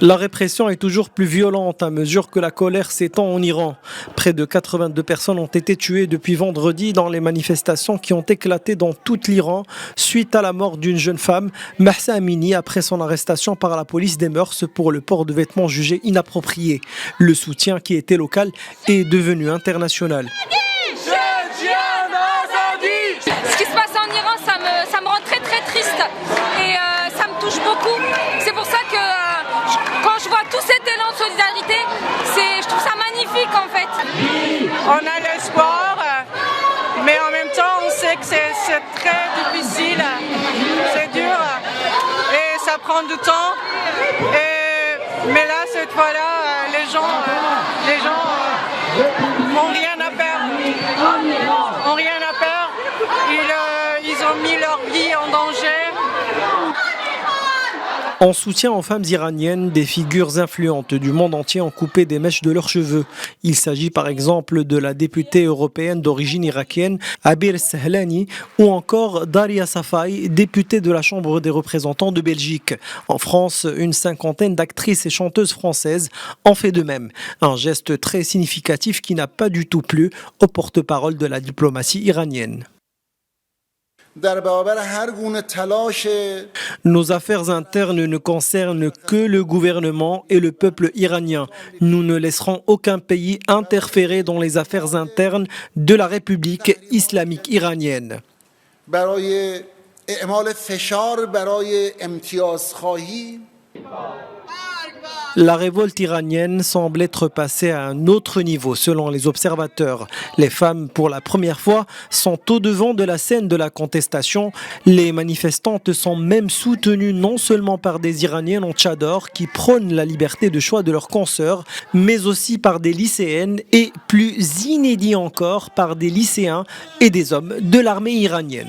La répression est toujours plus violente à mesure que la colère s'étend en Iran. Près de 82 personnes ont été tuées depuis vendredi dans les manifestations qui ont éclaté dans tout l'Iran suite à la mort d'une jeune femme, Mahsa Amini, après son arrestation par la police des mœurs pour le port de vêtements jugés inappropriés. Le soutien qui était local est devenu international. Ce qui se passe en Iran, ça me rend très très triste et ça me touche beaucoup. C'est pour ça que quand je vois tout cet élan de solidarité, je trouve ça magnifique en fait. On a l'espoir, mais en même temps on sait que c'est très difficile, c'est dur et ça prend du temps. Mais là, cette fois-là, les gens n'ont rien à perdre. Ils ont mis leur vie en danger. En soutien aux femmes iraniennes, des figures influentes du monde entier ont coupé des mèches de leurs cheveux. Il s'agit par exemple de la députée européenne d'origine irakienne, Abir Sahlani, ou encore Daria Safai, députée de la Chambre des représentants de Belgique. En France, une cinquantaine d'actrices et chanteuses françaises ont fait de même. Un geste très significatif qui n'a pas du tout plu au porte-parole de la diplomatie iranienne. Nos affaires internes ne concernent que le gouvernement et le peuple iranien. Nous ne laisserons aucun pays interférer dans les affaires internes de la République islamique iranienne. La révolte iranienne semble être passée à un autre niveau selon les observateurs. Les femmes, pour la première fois, sont au-devant de la scène de la contestation. Les manifestantes sont même soutenues non seulement par des Iraniennes en tchador qui prônent la liberté de choix de leurs consoeurs, mais aussi par des lycéennes et, plus inédit encore, par des lycéens et des hommes de l'armée iranienne.